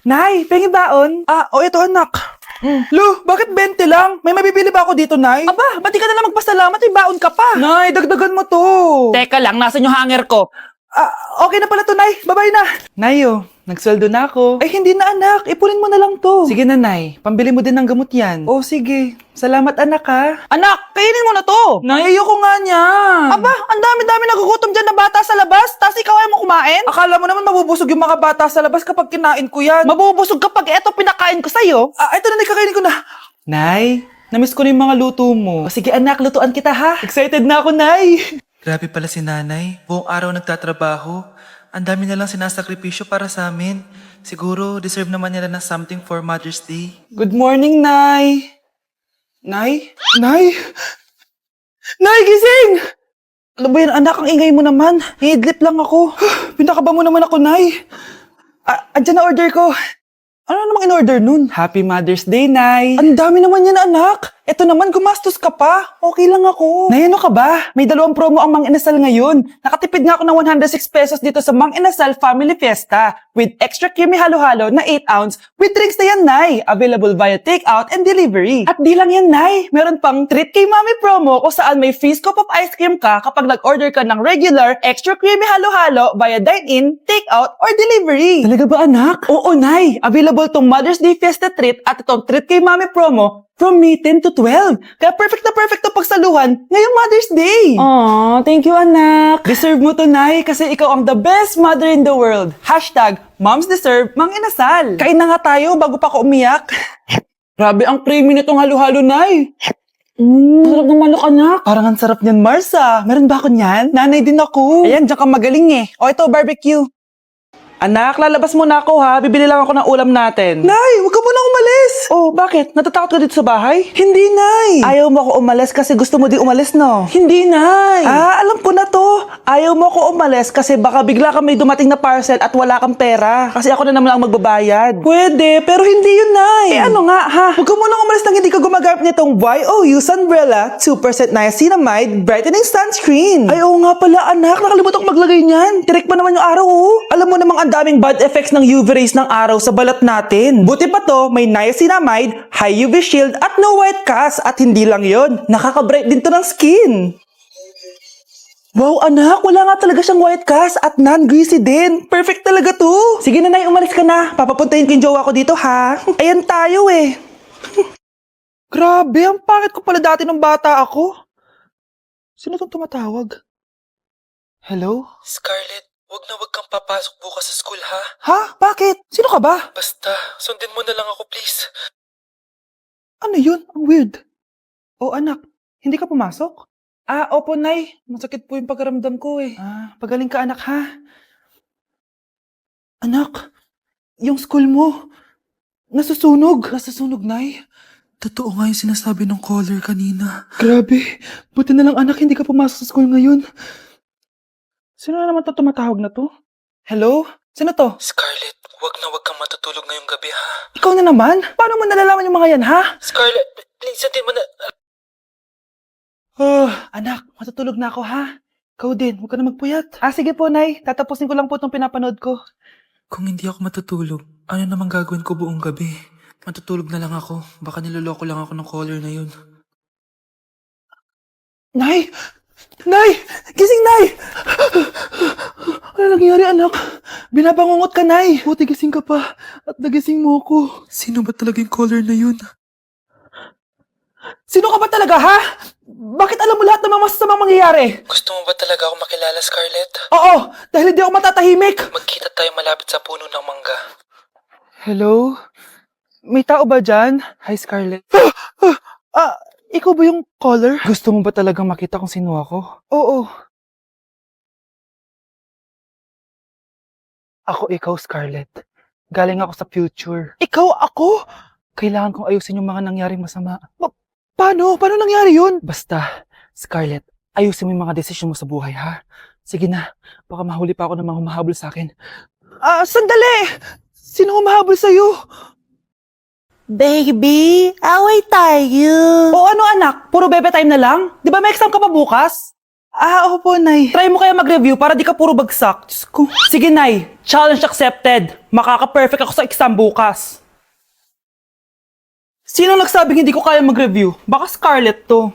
Nay, pengi baon? Ito anak. Lu, bakit 20 lang? May mabibili ba ako dito, Nay? Aba, ba't di ka na lang magpasalamat? May baon ka pa. Nay, dagdagan mo to. Teka lang, nasan yung hanger ko? Okay na pala to, Nay. Babay na. Nay, nagsweldo na ako. Ay, hindi na, anak. Ipunin mo na lang to. Sige na, Nay. Pambili mo din ng gamot yan. Oh, sige. Salamat, anak, ha. Anak, kainin mo na to! Nay, ayoko nga niyan. Aba, ang dami-dami nagugutom dyan na bata sa labas, tas ikaw ay mo kumain? Akala mo naman mabubusog yung mga bata sa labas kapag kinain ko yan. Mabubusog kapag eto pinakain ko sa'yo. Ito na, Nay, kakainin ko na. Nay, namiss ko na yung mga luto mo. Sige, anak, lutuan kita, ha? Excited na ako, Nay. Grabe pala si nanay. Buong araw nagtatrabaho. Ang dami na lang sinasakripisyo para sa amin. Siguro, deserve naman nila ng something for Mother's Day. Good morning, Nay. Nay? Nay? Nay, gising! Ano ba yan, anak? Ang ingay mo naman. Hihidlip lang ako. Pinakaba mo naman ako, Nay. Andyan na order ko. Ano namang in-order nun? Happy Mother's Day, Nay. Ang dami naman yan, anak. Eto naman, gumastos ka pa. Okay lang ako. Nay, ano ka ba? May 2 promo ang Mang Inasal ngayon. Nakatipid nga ako ng 106 pesos dito sa Mang Inasal Family Fiesta with extra creamy halo-halo na 8 ounce with drinks na yan, Nay. Available via takeout and delivery. At di lang yan, Nay. Meron pang Treat kay Mami promo kung saan may free scoop of ice cream ka kapag nag-order ka ng regular extra creamy halo-halo via dine-in, takeout, or delivery. Talaga ba, anak? Oo, Nay. Available tong Mother's Day Fiesta Treat at itong Treat kay Mami promo from May 10 to 12. Kaya perfect na perfect to pagsaluhan ngayong Mother's Day. Aw, thank you, anak. Deserve mo to, Nay, kasi ikaw ang the best mother in the world. Hashtag, Moms Deserve Mang Inasal. Kain na nga tayo bago pa ako umiyak. Grabe ang creamy nitong halo-halo, Nay. Sarap ng manok, anak. Parang ang sarap niyan, Marsa. Meron ba ako niyan? Nanay din ako. Ayan, diyan ka magaling eh. O ito, barbecue. Anak, lalabas muna ako ha. Bibili lang ako ng ulam natin. Nay, huwag ka muna umalis. Oh, bakit? Natatakot ka dito sa bahay? Hindi, Nay. Ayaw mo ako umalis kasi gusto mo di umalis, no? Hindi, Nay. Alam ko na to. Ayaw mo ako umalis kasi baka bigla ka may dumating na parcel at wala kang pera. Kasi ako na naman ang magbabayad. Pwede, pero hindi yun, Nay. Ano nga, ha? Huwag ka muna umalis nang hindi ka gumagamit nitong YOU Sunbrella 2% Niacinamide Brightening Sunscreen. Ay, oo nga pala, anak. Nakalimutan ko maglagay niyan. Direct pa naman yung araw, oh. Alam mo namang ang daming bad effects ng UV rays ng araw sa balat natin. Buti pa to, may niacinamide, high UV shield, at no white cast. At hindi lang yon, nakaka-bright din to ng skin. Wow, anak, wala nga talaga siyang white cast at non-greasy din. Perfect talaga to. Sige na, Nay, umalis ka na. Papapuntahin ko yung jowa ko dito, ha? Ayan tayo eh. Grabe, ang pangit ko pala dati nung bata ako. Sino tong tumatawag? Hello? Scarlett, wag na wag kang papasok bukas sa school ha. Ha? Bakit? Sino ka ba? Basta, sundin mo na lang ako please. Ano yun? Ang weird. Oh, anak, hindi ka pumasok? Opo, Nay. Masakit po yung pagkaramdam ko eh. Pagaling ka, anak, ha? Anak, yung school mo, nasusunog. Nasusunog, Nay? Totoo nga yung sinasabi ng caller kanina. Grabe. Buti na lang, anak, hindi ka pumasok sa school ngayon. Sino na naman to tumatawag na to? Hello? Sino to? Scarlett, wag na wag kang matutulog ngayong gabi ha. Ikaw na naman? Paano mo nalalaman yung mga yan, ha? Scarlett, please sundin mo na. Anak, matutulog na ako, ha? Ikaw din, huwag ka na magpuyat. Sige po, Nay. Tatapusin ko lang po itong pinapanood ko. Kung hindi ako matutulog, ano namang gagawin ko buong gabi? Matutulog na lang ako. Baka niloloko lang ako ng caller na yun. Nay! Nay! Gising, Nay! Ano nangyari, anak? Binabangungot ka, Nay. Buti gising ka pa. At nagising mo ako. Sino ba talaga yung caller na yun? Sino ka ba talaga, ha? Bakit alam mo lahat ng mga masasamang mangyayari? Gusto mo ba talaga ako makilala, Scarlett? Oo! Dahil hindi ako matatahimik! Magkita tayo malapit sa puno ng mangga. Hello? May tao ba dyan? Hi, Scarlett. Ikaw ba yung caller? Gusto mo ba talagang makita kung sino ako? Oo. Ako ikaw, Scarlett. Galing ako sa future. Ikaw ako? Kailangan kong ayusin yung mga nangyaring masama. Paano? Paano nangyari yun? Basta, Scarlett, ayusin mo yung mga desisyon mo sa buhay, ha? Sige na, baka mahuli pa ako ng mga humahabol sa akin. Sandali! Sino humahabol sa'yo? Baby, away tayo. O ano, anak? Puro bebe time na lang? Di ba may exam ka pa bukas? Opo, Nay. Try mo kaya mag-review para di ka puro bagsak. Diyos ko. Sige, Nay. Challenge accepted. Makaka-perfect ako sa exam bukas. Sino nagsabing hindi ko kaya mag-review? Baka Scarlett to.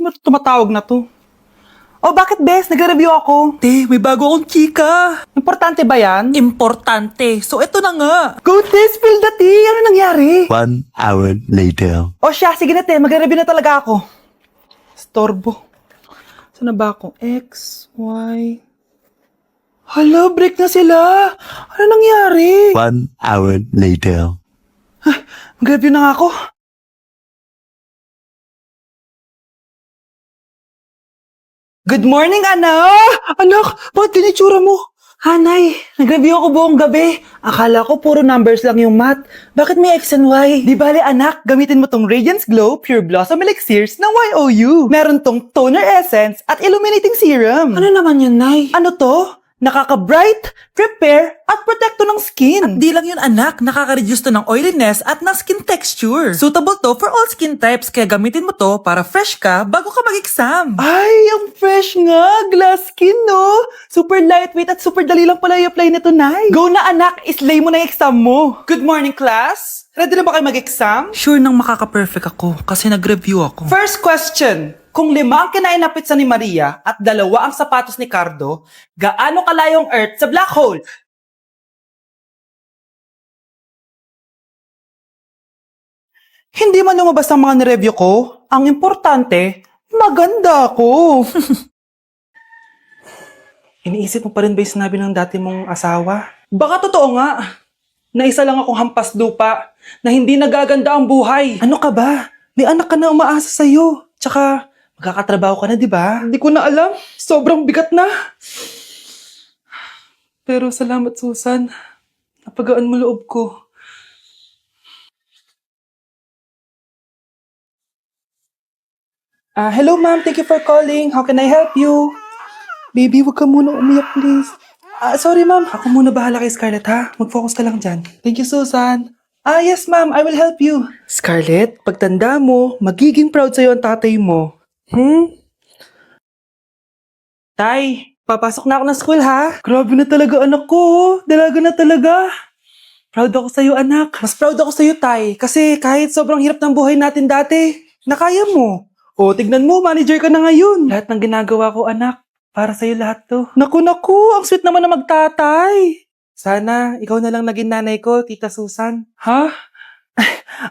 Ba't tumatawag na to? Oh, bakit, Bes? Nagre-review ako. Te, may bago akong chika. Importante ba yan? Importante. So, eto na nga. Go, Te. Spill the tea. Ano nangyari? 1 hour later. O siya, sige na, Te. Magre-review na talaga ako. Storbo. Saan na ba ako? X, Y... Hala, break na sila. Ano nangyari? 1 hour later. Mag-review na nga ako. Good morning, anak! Anak, bakit ganyan itsura mo? Hanay, nag-review ako buong gabi. Akala ko puro numbers lang yung math. Bakit may X and Y? Di bale, anak, gamitin mo tong Radiance Glow Pure Blossom Elixirs ng YOU. Meron tong toner essence at illuminating serum. Ano naman yun, Nay? Ano to? Nakaka-bright, repair, at protekto ng skin. At di lang yun anak, nakaka-reduce to ng oiliness at ng skin texture. Suitable to for all skin types, kaya gamitin mo to para fresh ka bago ka mag-exam. Ay, ang fresh nga. Glass skin, no? Super lightweight at super dali lang pala i-apply nito, Nay. Go na, anak. Islay mo na yung exam mo. Good morning, class. Ready na ba kayo mag-exam? Sure nang makaka-perfect ako kasi nag-review ako. First question. Kung 5 ang kinain na pizza ni Maria at 2 ang sapatos ni Cardo, gaano kalayong Earth sa black hole? Hindi man lumabas ang mga nireview ko. Ang importante, maganda ako. Iniisip mo pa rin ba yung sinabi ng dati mong asawa? Baka totoo nga. Na isa lang akong hampas lupa na hindi nagaganda ang buhay. Ano ka ba? May anak ka na umaasa sa'yo. Tsaka, magkakatrabaho ka na, di ba? Hindi ko na alam. Sobrang bigat na. Pero salamat, Susan. Napagaan mo loob ko. Hello, ma'am. Thank you for calling. How can I help you? Baby, wag ka muna umiyak, please. Sorry, ma'am. Ako muna bahala kay Scarlett, ha? Mag-focus ka lang dyan. Thank you, Susan. Yes, ma'am. I will help you. Scarlett, pagtanda mo, magiging proud sa'yo ang tatay mo. Tay, papasok na ako ng school, ha? Grabe na talaga, anak ko. Dalaga na talaga. Proud ako sa'yo, anak. Mas proud ako sa'yo, Tay. Kasi kahit sobrang hirap ng buhay natin dati, nakaya mo. O, tignan mo, manager ka na ngayon. Lahat ng ginagawa ko, anak, para sa'yo lahat to. Naku, ang sweet naman na magtatay. Sana, ikaw na lang naging nanay ko, Tita Susan. Ha?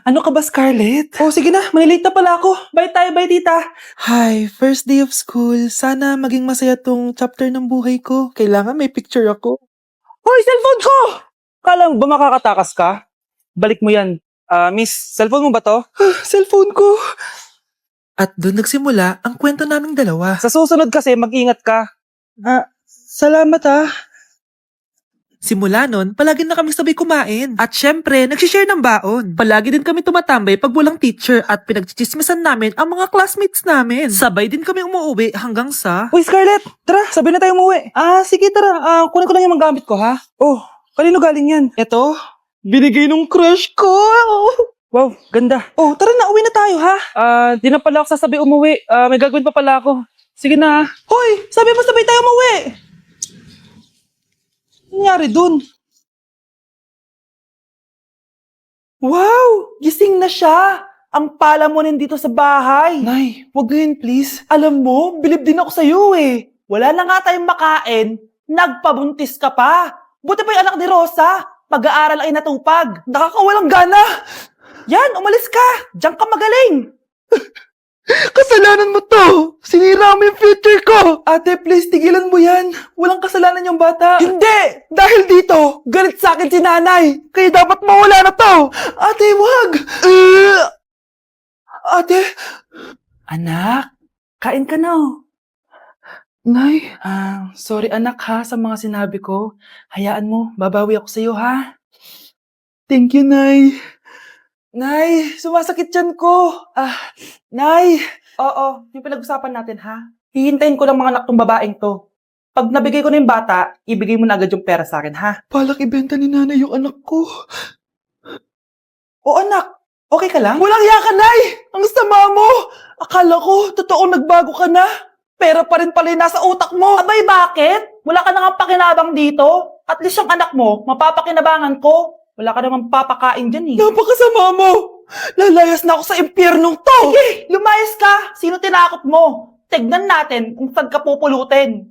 Ano ka ba, Scarlett? Oh, sige na, malilate na pala ako. Bye tayo, bye, Tita. Hi, first day of school. Sana maging masaya tong chapter ng buhay ko. Kailangan may picture ako. Hoy, cellphone ko! Kala mo ba makakatakas ka? Balik mo yan. Miss, cellphone mo ba to? Cellphone ko. At doon nagsimula ang kwento naming dalawa. Sa susunod kasi, mag-ingat ka. Salamat Simula nun, palagi na kami sabay kumain. At syempre, nagsishare ng baon. Palagi din kami tumatambay pag walang teacher at pinagchichismisan namin ang mga classmates namin. Sabay din kami umuwi hanggang sa... Uy, Scarlett! Tara, sabay na tayo umuwi. Sige, tara. Kunin ko lang yung mga gamit ko, ha? Oh, kanino galing yan? Eto, binigay nung crush ko. Wow, ganda. Oh, tara na, uwi na tayo, ha? Di na pala ako sasabay umuwi. May gagawin pa pala ako. Sige na. Hoy, sabi mo sabay tayo umuwi. Ano nangyari dun? Wow, gising na siya. Ang pala mo nandito sa bahay. Nay, wag ngayon please. Alam mo, bilib din ako sa'yo eh. Wala na nga tayong makain, nagpabuntis ka pa. Buti pa yung anak ni Rosa, pag-aaral ay natupag. Nakakawalang gana. Yan, umalis ka. Diyan ka magaling. Kasalanan mo to. Sinira mo yung future ko. Ate, please, tigilan mo yan. Walang kasalanan yung bata. Hindi! Dahil dito, galit sa akin si nanay. Kaya dapat mawala na to. Ate, wag. Ate. Anak, kain ka na. Nay, sorry anak ha sa mga sinabi ko. Hayaan mo, babawi ako sa'yo ha. Thank you, Nay. Nay, sumasakit yan ko. Nay. Oo, yung pinag-usapan natin ha. Hihintayin ko lang mga anak tong babaeng to. Pag nabigay ko na yung bata, ibigay mo na agad yung pera sa akin ha. Palak ibenta ni nanay yung anak ko. O anak, Okay ka lang? Walang iya ka, Nay! Ang sama mo! Akala ko, totoong nagbago ka na. Pera pa rin pala yung nasa utak mo. Abay, bakit? Wala ka nang pakinabang dito? At least yung anak mo, mapapakinabangan ko. Wala ka namang papakain dyan eh. Napakasama mo! Lalayas na ako sa impyernong to! Sige, lumayas ka! Sino tinakot mo? Tignan natin kung saan ka pupulutin.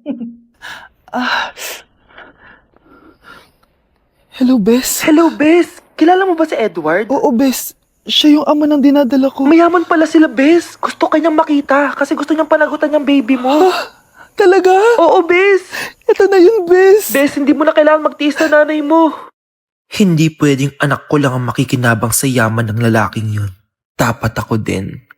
Hello, Bes. Hello, Bes! Kilala mo ba si Edward? Oo, Bes. Siya yung ama ng dinadala ko. Mayaman pala sila, Bes. Gusto kanyang makita kasi gusto niyang panagutan yung baby mo. Talaga? Oo, Bes! Ito na yun, Bes. Bes, hindi mo na kailangan magtiis na nanay mo. Hindi pwedeng anak ko lang ang makikinabang sa yaman ng lalaking yun. Dapat ako din.